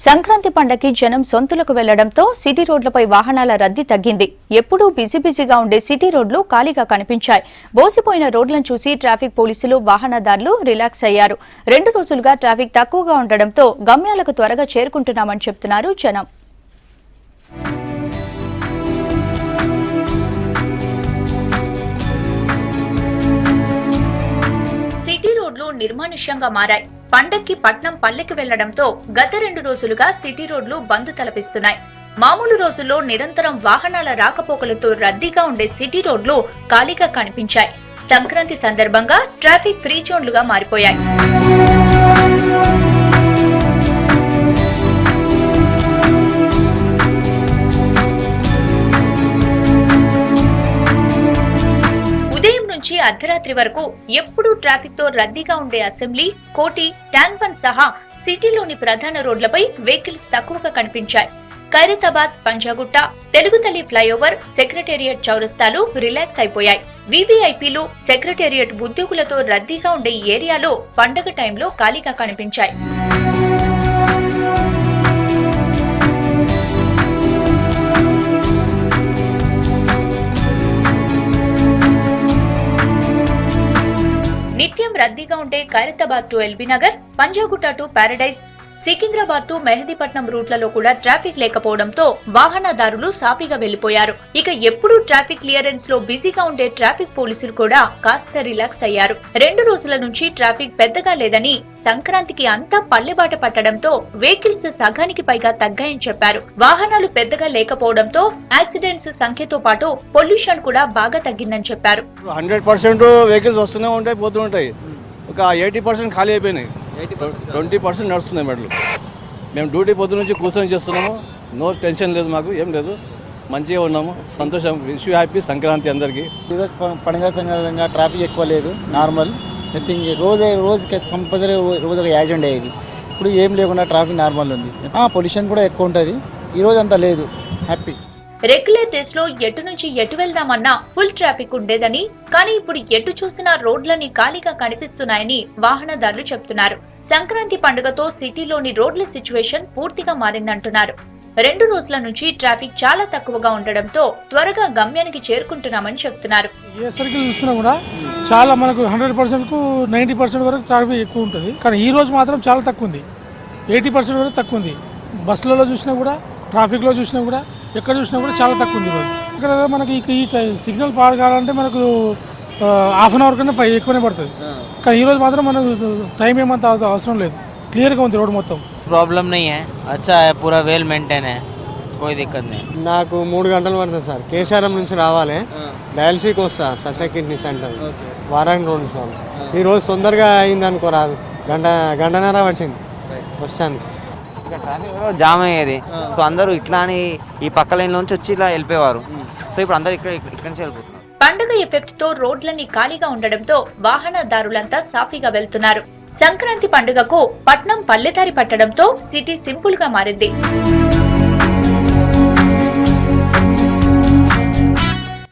సంక్రాంతి పండగకి జనం సొంతులకు వెళ్లడంతో సిటీ రోడ్లపై వాహనాల రద్దీ తగ్గింది. ఎప్పుడూ బిజీగా ఉండే సిటీ రోడ్లు ఖాళీగా కనిపించాయి. బోసిపోయిన రోడ్లను చూసి ట్రాఫిక్ పోలీసులు, వాహనదారులు రిలాక్స్ అయ్యారు. 2 రోజులుగా ట్రాఫిక్ తక్కువగా ఉండడంతో గమ్యాలకు త్వరగా చేరుకుంటున్నామని చెప్తున్నారు జనం. సిటీ రోడ్లు నిర్మానుష్యంగా మారాయి. పండక్కి పట్నం పల్లెకి వెళ్లడంతో గత 2 రోజులుగా సిటీ రోడ్లు బంద్ తలపిస్తున్నాయి. మామూలు రోజుల్లో నిరంతరం వాహనాల రాకపోకలతో రద్దీగా ఉండే సిటీ రోడ్లు ఖాళీగా కనిపించాయి. సంక్రాంతి సందర్భంగా ట్రాఫిక్ ఫ్రీ జోన్లుగా మారిపోయాయి. అర్ధరాత్రి వరకు ఎప్పుడూ ట్రాఫిక్ తో రద్దీగా ఉండే అసెంబ్లీ, కోటి, ట్యాంక్ బండ్ సహా సిటీలోని ప్రధాన రోడ్లపై వెహికల్స్ తక్కువగా కనిపించాయి. ఖైరతాబాద్, పంజాగుట్ట, తెలుగుతల్లి ఫ్లైఓవర్, సెక్రటేరియట్ చౌరస్తాలు రిలాక్స్ అయిపోయాయి. వీవీఐపీలు, సెక్రటేరియట్ ఉద్యోగులతో రద్దీగా ఉండే ఈ ఏరియాలో పండగ టైంలో ఖాళీగా కనిపించాయి. నిత్యం రద్దీగా ఉండే Khairatabad to LB Nagar, Panjagutta to Paradise, Secunderabad to Mehdipatnam రూట్లలో కూడా ట్రాఫిక్ లేకపోవడంతో వాహనదారులు సాఫీగా వెళ్లిపోయారు. ఇక ఎప్పుడూ ట్రాఫిక్ క్లియరెన్స్ లో బిజీగా ఉండే ట్రాఫిక్ పోలీసులు కూడా కాస్త రిలాక్స్ అయ్యారు. 2 రోజుల నుంచి ట్రాఫిక్ పెద్దగా లేదని, సంక్రాంతికి అంతా పల్లెబాట పట్టడంతో వెహికల్స్ సగానికి పైగా తగ్గాయని చెప్పారు. వాహనాలు పెద్దగా లేకపోవడంతో యాక్సిడెంట్స్ సంఖ్యతో పాటు పొల్యూషన్ కూడా బాగా తగ్గిందని చెప్పారు. 100% వెహికల్స్ వస్తూనే ఉంటాయి, పోతుంటాయి. ఒక 80% ఖాళీ అయిపోయినాయి. 20% నడుస్తున్నాయి మెడలు. మేము డ్యూటీ పొద్దు నుంచి కూర్చొని చేస్తున్నాము. నో టెన్షన్ లేదు, మాకు ఏం లేదు, మంచిగా ఉన్నాము, సంతోషం. విష్ యూ హ్యాపీ సంక్రాంతి అందరికీ. ఈరోజు పండుగ సందర్భంగా ట్రాఫిక్ ఎక్కువ లేదు, నార్మల్ నథింగ్. రోజుకి కంపల్సరీ రోజు ఒక యాక్సిడెంట్ అయ్యేది. ఇప్పుడు ఏం లేకుండా ట్రాఫిక్ నార్మల్ ఉంది. పొల్యూషన్ కూడా ఎక్కువ ఉంటుంది. ఈరోజు అంతా లేదు, హ్యాపీ. రెగ్యులర్ డేస్ లో ఎటు నుంచి ఎటు వెళ్దామన్నా ఫుల్ ట్రాఫిక్ ఉండేదని, కానీ ఇప్పుడు ఎటు చూసినా రోడ్లని ఖాళీగా కనిపిస్తున్నాయని వాహనదారులు చెప్తున్నారు. సంక్రాంతి పండుగతో సిటీలోని రోడ్ల సిచ్యువేషన్ పూర్తిగా మారిందంటున్నారు. 2 రోజుల నుంచి ట్రాఫిక్ చాలా తక్కువగా ఉండడంతో త్వరగా గమ్యానికి చేరుకుంటున్నామని చెప్తున్నారు. ఏ సర్కిల్ చూసినా కూడా చాలా మనకు 100% కు 90% వరకు ట్రాఫిక్ ఎక్కువ ఉంటుంది. కానీ ఈ రోజు మాత్రం చాలా తక్కువ ఉంది, 80% వరకు తక్కువ ఉంది. బస్సులలో చూసినా కూడా, ట్రాఫిక్ లో చూసినా కూడా, ఎక్కడ చూసినా కూడా చాలా తక్కువ ఉంది. ఇక్కడ మనకి ఈ సిగ్నల్ పాడు కావాలంటే మనకు ½ అవర్ కన్నా ఎక్కువనే పడుతుంది. కానీ ఈరోజు మాత్రం మనకు టైం ఏమంత అవసరం లేదు, క్లియర్గా ఉంది రోడ్ మొత్తం. प्रॉब्लम नहीं है, अच्छा है, पूरा वेल मेंटेन है, कोई दिक्कत नहीं. నాకు 3 గంటలు పడుతుంది సార్. కేశారం నుంచి రావాలి, డయాలసీకి వస్తా సత్య కిడ్నీ సెంటర్, వారానికి 2 సార్లు. ఈరోజు తొందరగా అయింది అనుకో, రాదు, గంటన్నర పట్టింది వస్తాను. ట్రాఫిక్ జామ్ అయ్యేది. సో అందరూ ఇట్లా అని ఈ పక్క లైన్ నుంచి వచ్చి ఇలా వెళ్ళిపోయేవారు. సో ఇప్పుడు అందరూ ఇక్కడ నుంచి వెళ్ళిపోతున్నారు. పండుగ ఎఫెక్ట్ తో రోడ్లన్నీ ఖాళీగా ఉండడంతో వాహనదారులంతా సాఫీగా వెళ్తున్నారు. సంక్రాంతి పండుగకు పట్నం పల్లెదారి పట్టడంతో సిటీ సింపుల్ గా మారింది.